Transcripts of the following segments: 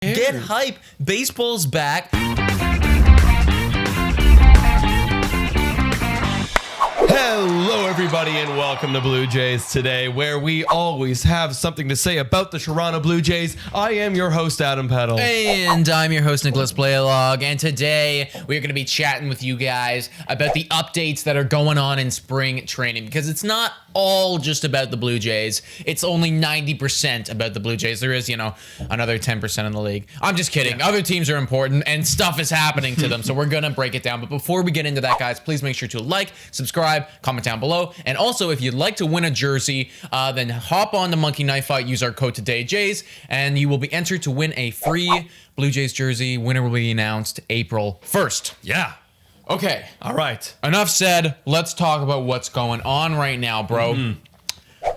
Get hype. Baseball's back. Hello, everybody, and welcome to Blue Jays Today, where we always have something to say about the Toronto Blue Jays. I am your host, Adam Peddle. And I'm your host, Nicholas Playlog. And today we're going to be chatting with you guys about the updates that are going on in spring training, because it's not all just about the Blue Jays. It's only 90% about the Blue Jays. There is, another 10% in the league. I'm just kidding. Yeah. Other teams are important and stuff is happening to them. So we're going to break it down. But before we get into that, guys, please make sure to like, subscribe, comment down below. And also, if you'd like to win a jersey, then hop on the Monkey Knife Fight, use our code TODAYJays, and you will be entered to win a free Blue Jays jersey. Winner will be announced April 1st. Yeah. Okay. All right. Enough said. Let's talk about what's going on right now, bro. Mm-hmm.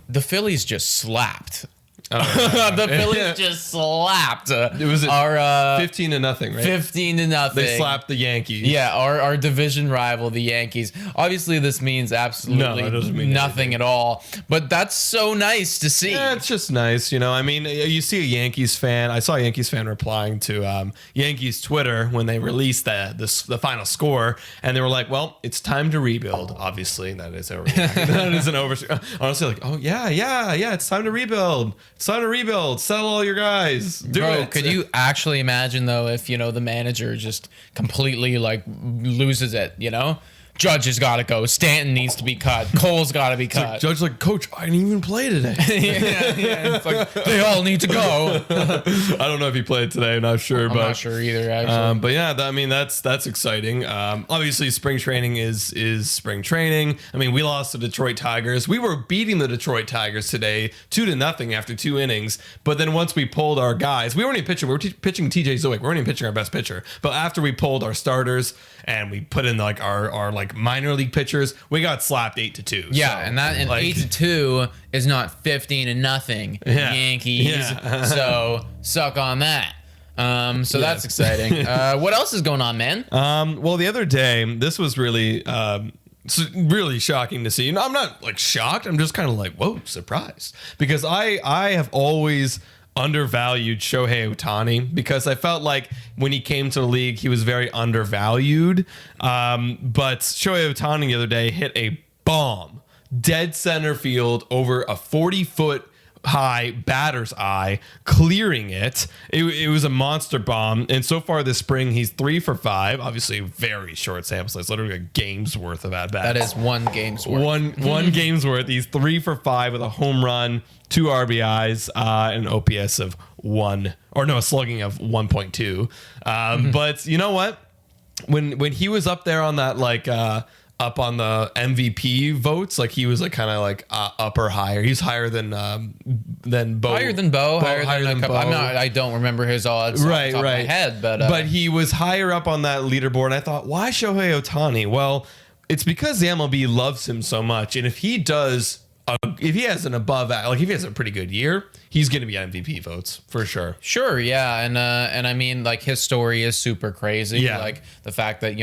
The Phillies just slapped. The Phillies just slapped. It was our 15-0, right? 15-0. They slapped the Yankees. Yeah, our division rival, the Yankees. Obviously, this means absolutely nothing at all. But that's so nice to see. Yeah, it's just nice, I mean, you see a Yankees fan. I saw a Yankees fan replying to Yankees Twitter when they released the final score, and they were like, "Well, it's time to rebuild." Obviously, that is that is an over. Honestly, like, oh yeah, it's time to rebuild. It's time to rebuild. Sell all your guys. Do it. Could you actually imagine, though, if, the manager just completely, loses it, Judge has got to go. Stanton needs to be cut. Cole's got to be cut. Judge's like, Coach, I didn't even play today. yeah. It's like, they all need to go. I don't know if he played today. I'm not sure. I'm not sure either, actually. But yeah, that's exciting. Obviously, spring training is spring training. I mean, we lost to Detroit Tigers. We were beating the Detroit Tigers today 2-0 after 2 innings. But then once we pulled our guys, we weren't even pitching. We were pitching TJ Zoic. We weren't even pitching our best pitcher. But after we pulled our starters and we put in our minor league pitchers, we got slapped 8-2. Yeah, so, and 8-2 is not 15-0 Yankees. Yeah. So suck on that. So that's exciting. What else is going on, man? Well, the other day, this was really really shocking to see. I'm not shocked. I'm just kind of whoa, surprised, because I have always undervalued Shohei Ohtani, because I felt like when he came to the league, he was very undervalued. But Shohei Ohtani the other day hit a bomb dead center field over a 40-foot high batter's eye, clearing it. It was a monster bomb. And so far this spring, he's 3 for 5. Obviously, very short sample size, literally a game's worth of at bats. That is one game's worth. One game's worth. He's 3 for 5 with a home run, 2 RBIs, and an OPS of 1, or no, a slugging of 1.2. But you know what? When he was up there on that up on the MVP votes, he was kind of up or higher. He's higher than Bo. Higher than Bo. Higher than Bo. I don't remember his odds off the top of my head, but he was higher up on that leaderboard. And I thought, why Shohei Ohtani? Well, it's because the MLB loves him so much, and if he has an above, if he has a pretty good year, he's going to be MVP votes for sure. Sure, yeah, and I mean, his story is super crazy. Yeah. The fact that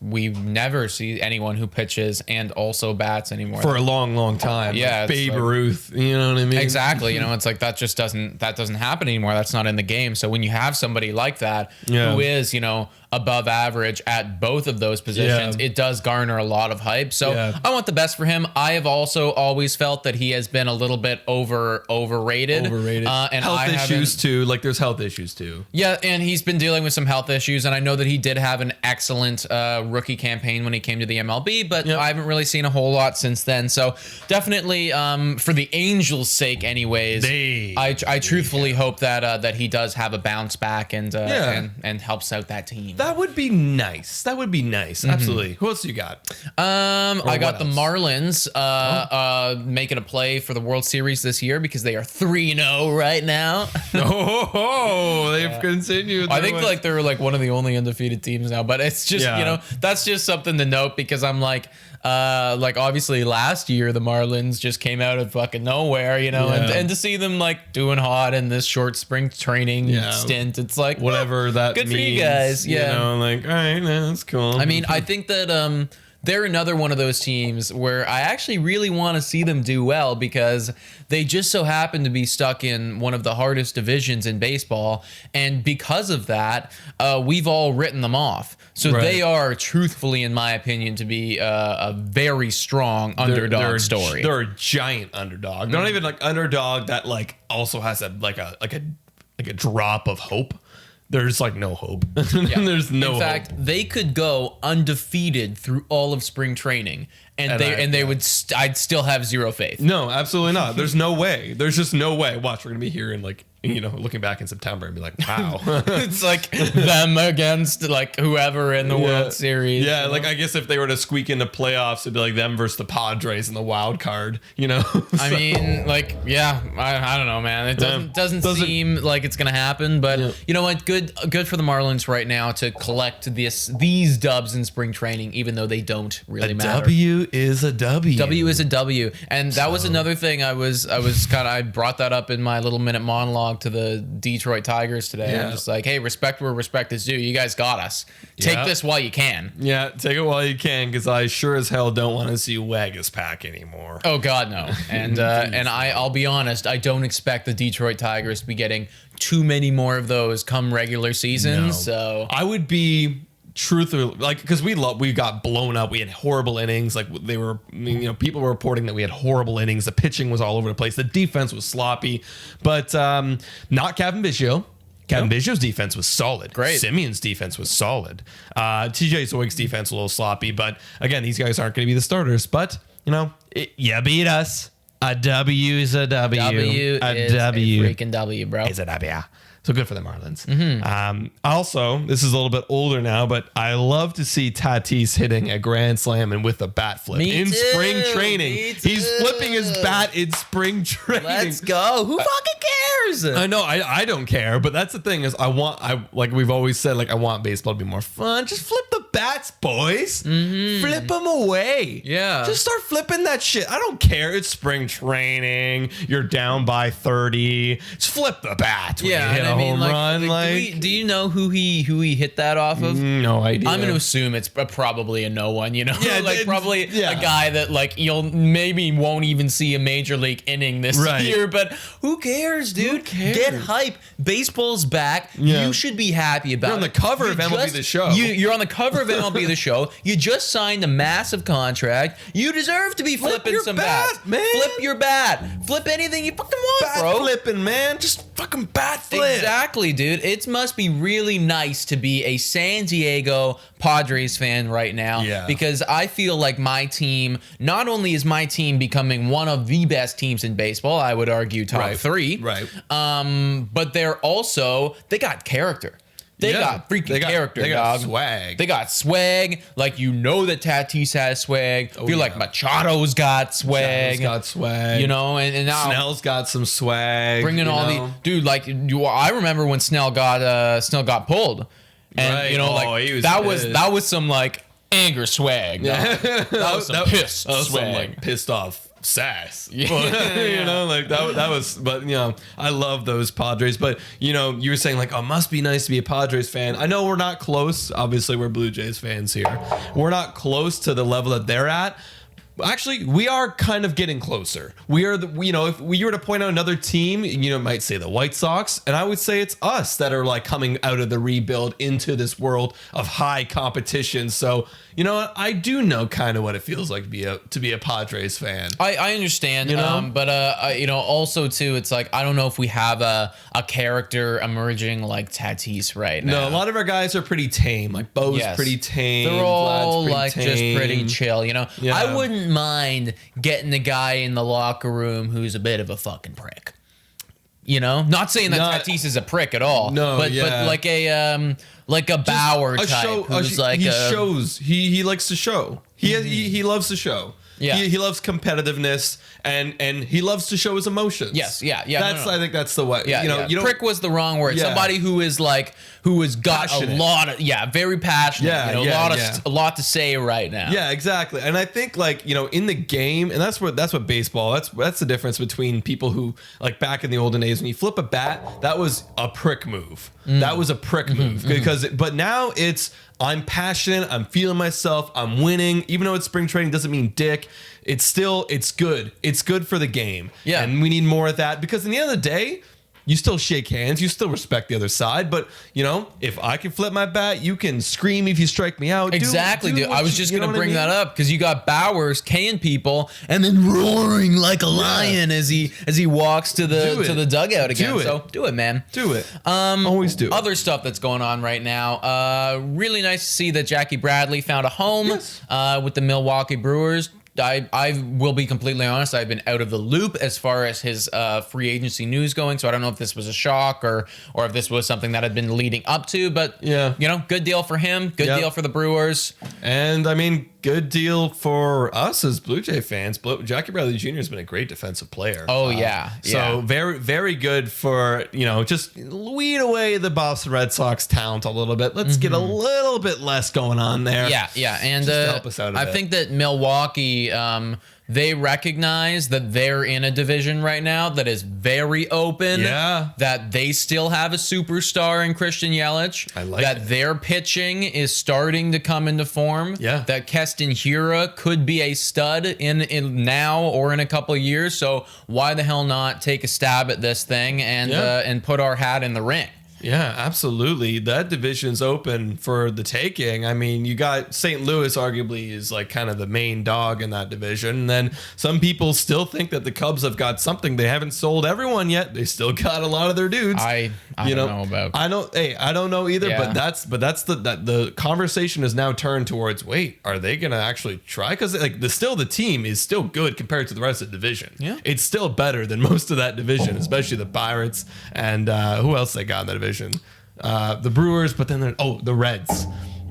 we never see anyone who pitches and also bats anymore for a long, long time. Yeah, Babe Ruth. You know what I mean? Exactly. It's that just doesn't happen anymore. That's not in the game. So when you have somebody like that who is above average at both of those positions, it does garner a lot of hype. So I want the best for him. I have also always felt that he has been a little bit overrated. And health issues too. There's health issues too. Yeah, and he's been dealing with some health issues, and I know that he did have an excellent rookie campaign when he came to the MLB, but I haven't really seen a whole lot since then. So definitely, for the Angels' sake, anyways, I truthfully hope that he does have a bounce back and helps out that team. That would be nice. Absolutely. Who else you got? I got the Marlins making a play for the World Series this year, because they are 3-0 right now. They've continued. I think they're one of the only undefeated teams now, but it's just that's just something to note, because I'm obviously last year the Marlins just came out of fucking nowhere, and to see them doing hot in this short spring training stint, it's whatever that good means, for you guys. All right, that's cool. I mean, I think that they're another one of those teams where I actually really want to see them do well because they just so happen to be stuck in one of the hardest divisions in baseball. And because of that, we've all written them off. So they are, truthfully, in my opinion, to be a very strong underdog story. They're a giant underdog. They're not even like underdog that like also has a drop of hope. There's like no hope. There's no hope. In fact, they could go undefeated through all of spring training, and I'd still have zero faith. No, absolutely not. There's no way. There's just no way. Watch, we're gonna be here in like, looking back in September and be like, wow. It's like them against like whoever in the World Series. Yeah, like I guess if they were to squeak into playoffs, it'd be like them versus the Padres in the wild card, I mean, like, I don't know, man. It doesn't seem like it's gonna happen, but you know what? Good for the Marlins right now to collect these dubs in spring training, even though they don't really matter. W is a W. W is a W, and that was another thing. I brought that up in my little minute monologue to the Detroit Tigers today. I'm just like, hey, respect where respect is due. You guys got us. Take this while you can. Yeah, take it while you can, because I sure as hell don't want to see Wagas pack anymore. Oh God, no. And I'll be honest, I don't expect the Detroit Tigers to be getting too many more of those come regular season. No. So I would be truthfully, like, because we got blown up. We had horrible innings. Like they were, people were reporting that we had horrible innings. The pitching was all over the place. The defense was sloppy, but not Kevin Biggio. Kevin Biggio's defense was solid. Great. Simeon's defense was solid. TJ Zoik's defense a little sloppy, but again, these guys aren't going to be the starters. But you beat us. A W is a W. W a is W. a freaking W, bro. Is a W. So good for the Marlins. Also, this is a little bit older now, but I love to see Tatis hitting a grand slam and with a bat flip spring training. He's flipping his bat in spring training. Let's go. Who fucking cares? I know. I don't care, but that's the thing is like we've always said, like I want baseball to be more fun. Just flip the bats, boys. Flip them away. Yeah. Just start flipping that shit. I don't care. It's spring training. You're down by 30. Just flip the bat. Yeah. Home run, do you know who he hit that off of? No idea. I'm gonna assume it's probably a no one. Yeah, probably a guy that like you'll maybe won't even see a major league inning this year. But who cares, dude? Who cares? Get hype. Baseball's back. Yeah. You should be happy about it. You're on the cover of MLB The Show. You're on the cover of MLB The Show. You just signed a massive contract. You deserve to be flipping some bats, man. Flip your bat. Flip anything you fucking want, bat bro. Flipping, man. Just fucking bat flip. Exactly, dude. It must be really nice to be a San Diego Padres fan right now. Yeah. Because I feel like my team, not only is my team becoming one of the best teams in baseball, I would argue top three. Right. But they got character. They got freaking character, they got dog. Swag. They got swag. Like, that Tatis has swag. I feel like Machado's got swag. And now Snell's got some swag. Bringing all the dude, like I remember when Snell got pulled, and that was some like anger swag. That was some pissed swag. Some like pissed off sass. That was, but I love those Padres. But you were saying like, oh, it must be nice to be a Padres fan. I know we're not close. Obviously, we're Blue Jays fans here. We're not close to the level that they're at. Actually, we are kind of getting closer. We are if we were to point out another team, might say the White Sox, and I would say it's us that are like coming out of the rebuild into this world of high competition. So, I do know kind of what it feels like to be a Padres fan. I understand, but also too, it's like I don't know if we have a character emerging like Tatis right now. No, a lot of our guys are pretty tame. Like Bo's pretty tame. They're all Vlad's just pretty chill. Yeah. I wouldn't mind getting the guy in the locker room who's a bit of a fucking prick. Not saying that Tatis is a prick at all. No, but like a Bauer type who's like he shows. He likes to show. He loves to show. Yeah. He loves competitiveness and he loves to show his emotions. Yes, yeah. I think that's the way. Yeah, You don't, prick was the wrong word. Yeah. Somebody who has got Passionate. a lot of very passionate. Yeah, a lot to say right now. Yeah, exactly. And I think in the game, and that's what baseball. That's the difference between people who back in the olden days when you flip a bat, that was a prick move. That was a prick move but now I'm passionate. I'm feeling myself. I'm winning. Even though it's spring training, doesn't mean dick. It's good. It's good for the game. Yeah. And we need more of that because at the end of the day, you still shake hands. You still respect the other side. But, if I can flip my bat, you can scream if you strike me out. Exactly, dude. I was just going to bring that up because you got Bowers K-ing people and then roaring like a lion as he walks to the dugout again. So do it, man. Do it. Always do it. Other stuff that's going on right now. Really nice to see that Jackie Bradley found a home with the Milwaukee Brewers. I will be completely honest. I've been out of the loop as far as his free agency news going, so I don't know if this was a shock or if this was something that had been leading up to. But good deal for him. Good deal for the Brewers. And I mean, good deal for us as Blue Jay fans. Jackie Bradley Jr. has been a great defensive player. Oh So very, very good for just weed away the Boston Red Sox talent a little bit. Let's get a little bit less going on there. Yeah, and just to help us out a I bit. think that Milwaukee. They recognize that they're in a division right now that is very open. Yeah. That they still have a superstar in Christian Yelich. I like that. it. Their pitching is starting to come into form. Yeah. That Keston Hiura could be a stud in now or in a couple of years. So why the hell not take a stab at this thing and put our hat in the ring? Yeah, absolutely. That division's open for the taking. I mean, you got St. Louis arguably is kind of the main dog in that division. And then some people still think that the Cubs have got something. They haven't sold everyone yet. They still got a lot of their dudes. I don't know about. I don't know either, but that's the conversation has now turned towards, wait, are they going to actually try? Because the team is still good compared to the rest of the division. Yeah. It's still better than most of that division, especially the Pirates and who else they got in that division? The Brewers, but then the Reds.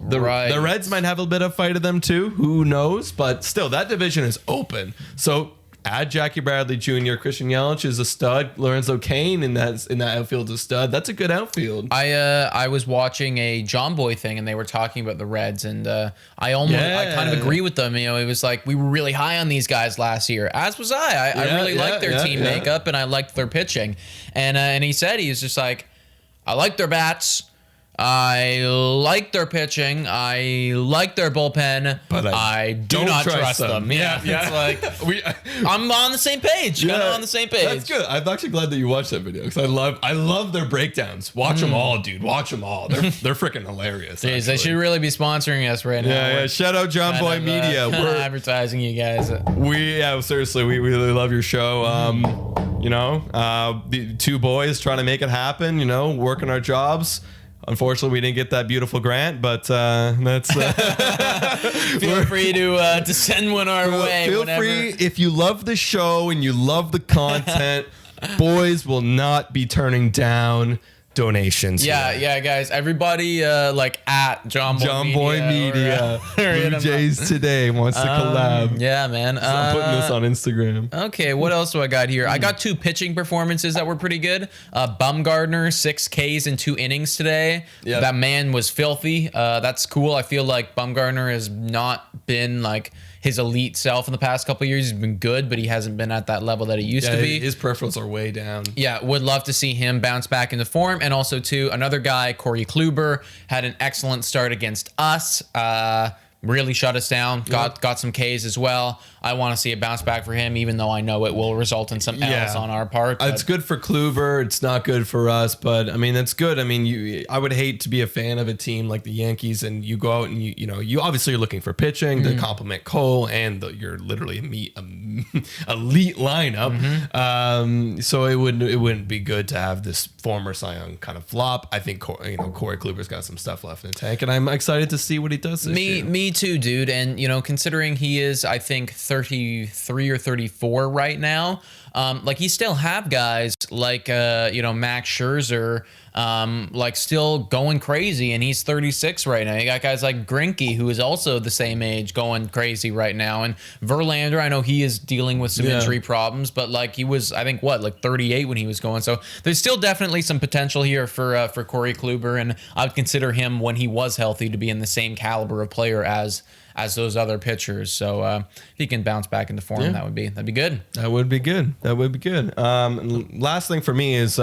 The Reds might have a bit of fight of them too. Who knows? But still, that division is open. So add Jackie Bradley Jr. Christian Yelich is a stud. Lorenzo Cain in that outfield is a stud. That's a good outfield. I was watching a John Boy thing and they were talking about the Reds and I kind of agree with them. It was like we were really high on these guys last year, as was I. I really liked their team makeup and I liked their pitching. And he said he was just like, I like their bats. I like their pitching. I like their bullpen, but I do not trust them. Yeah. It's like I'm on the same page. Yeah, on the same page. That's good. I'm actually glad that you watched that video because I love their breakdowns. Watch them all, dude. Watch them all. They're freaking hilarious. Jeez, they should really be sponsoring us right now. Yeah. Shout out John Boy Media. We're advertising you guys. Seriously, we really love your show. The two boys trying to make it happen. Working our jobs. Unfortunately, we didn't get that beautiful grant, but that's. Feel free to send one our way. Feel free if you love the show and you love the content. Boys will not be turning down donations. Yeah, guys. Everybody at John Boy Media. Blue Jays Today wants to collab. Yeah, man. So I'm putting this on Instagram. Okay, what else do I got here? I got 2 pitching performances that were pretty good. Bumgarner, 6 Ks in 2 innings today. Yep. That man was filthy. That's cool. I feel like Bumgarner has not been his elite self in the past couple of years. He's been good, but he hasn't been at that level that he used to be. His peripherals are way down. Yeah, would love to see him bounce back into form. And also, too, another guy, Corey Kluber, had an excellent start against us. Really shut us down. Got some Ks as well. I want to see a bounce back for him, even though I know it will result in some L's on our part. It's good for Kluber. It's not good for us, but I mean, that's good. I mean, I would hate to be a fan of a team like the Yankees, and you go out and you obviously are looking for pitching to complement Cole, and you're literally elite lineup. So it wouldn't be good to have this former Cy Young kind of flop. I think Corey Kluber's got some stuff left in the tank, and I'm excited to see what he does this year. Me too, dude. And considering he is, I think, 33 or 34 right now, like you still have guys like Max Scherzer, like still going crazy, and he's 36 right now. You got guys like Greinke, who is also the same age, going crazy right now, and Verlander, I know he is dealing with some injury problems, but like he was, I think, like 38 when he was going. So there's still definitely some potential here for Corey Kluber, and I would consider him, when he was healthy, to be in the same caliber of player as those other pitchers. So if he can bounce back into form, that'd be good. That would be good. Last thing for me is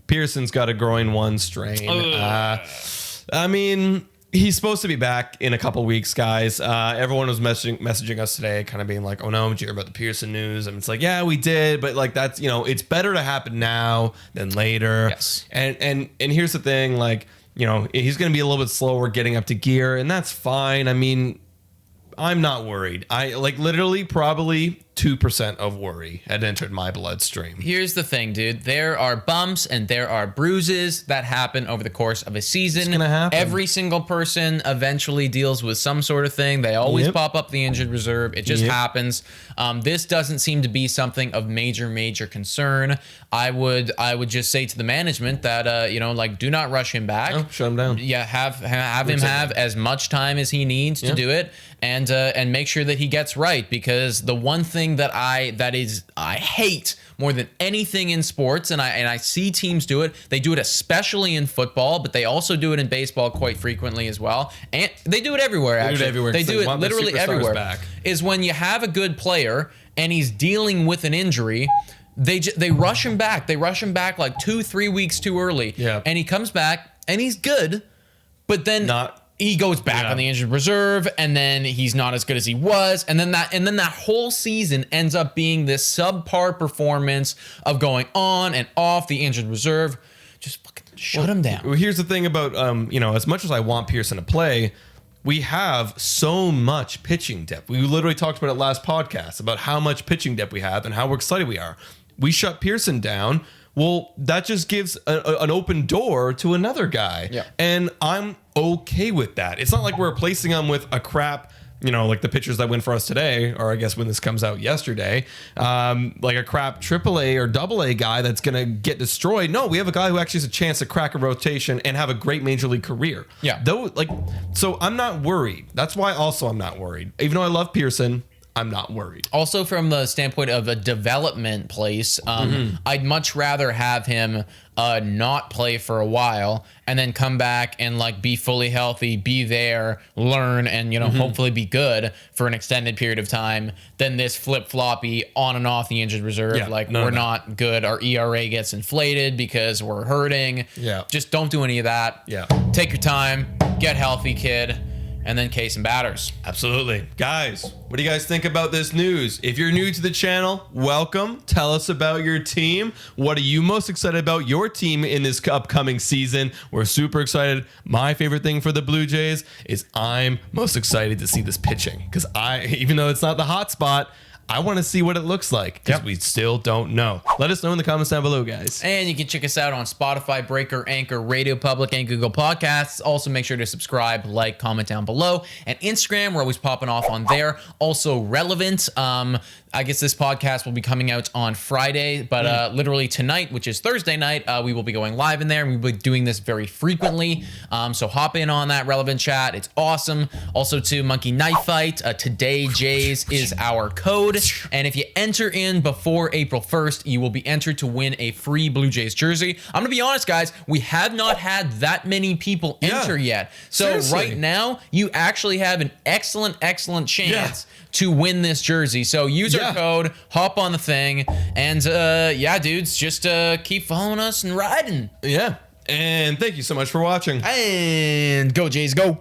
Pearson's got a groin one strain. I mean, he's supposed to be back in a couple weeks, guys. Everyone was messaging us today, kind of being like, "Oh no, did you hear about the Pearson news?" And it's like, yeah, we did, but like that's, it's better to happen now than later. Yes. And here's the thing, like, he's going to be a little bit slower getting up to gear, and that's fine. I mean, I'm not worried. I like literally probably 2% of worry had entered my bloodstream. Here's the thing, dude. There are bumps and there are bruises that happen over the course of a season. It's gonna happen. Every single person eventually deals with some sort of thing. They always pop up the injured reserve. It just happens. This doesn't seem to be something of major concern. I would just say to the management that like, do not rush him back. Oh, shut him down. Yeah, have him have as much time as he needs to do it, and make sure that he gets right, because the one thing that I hate more than anything in sports, and I see teams do it. They do it especially in football, but they also do it in baseball quite frequently as well. And they do it everywhere, actually. They do it literally everywhere. Back. Is when you have a good player and he's dealing with an injury, they rush him back. They rush him back like 2-3 weeks too early. Yeah. And he comes back and he's good, but then he goes back on the injured reserve, and then he's not as good as he was, and then that whole season ends up being this subpar performance of going on and off the injured reserve. Just fucking shut him down. Well, here's the thing about as much as I want Pearson to play, we have so much pitching depth. We literally talked about it last podcast about how much pitching depth we have and how excited we are. We shut Pearson down. Well, that just gives an open door to another guy. Yeah. And I'm okay with that. It's not like we're replacing him with a crap, like the pitchers that went for us today, or I guess when this comes out yesterday, like a crap AAA or AA guy that's going to get destroyed. No, we have a guy who actually has a chance to crack a rotation and have a great major league career. Yeah. So I'm not worried. That's why also I'm not worried. Even though I love Pearson, I'm not worried. Also, from the standpoint of a development place, I'd much rather have him not play for a while and then come back and like be fully healthy, be there, learn, and hopefully be good for an extended period of time than this flip-floppy on and off the injured reserve. Yeah, we're not good. Our ERA gets inflated because we're hurting. Yeah. Just don't do any of that. Yeah. Take your time, get healthy, kid. And then case and batters. Absolutely. Guys, what do you guys think about this news? If you're new to the channel, welcome. Tell us about your team. What are you most excited about your team in this upcoming season? We're super excited. My favorite thing for the Blue Jays is I'm most excited to see this pitching, because even though it's not the hot spot, I want to see what it looks like, because we still don't know. Let us know in the comments down below, guys. And you can check us out on Spotify, Breaker, Anchor, Radio Public, and Google Podcasts. Also, make sure to subscribe, like, comment down below. And Instagram, we're always popping off on there. Also, Relevant. I guess this podcast will be coming out on Friday, but literally tonight, which is Thursday night, we will be going live in there, and we'll be doing this very frequently. So hop in on that Relevant chat. It's awesome. Also, to Monkey Knife Fight, Today Jays is our code. And if you enter in before April 1st, you will be entered to win a free Blue Jays jersey. I'm going to be honest, guys, we have not had that many people enter yet. So seriously. Right now, you actually have an excellent chance to win this jersey. So use our code, hop on the thing, and dudes, just keep following us and riding. Yeah. And thank you so much for watching. And go Jays, go.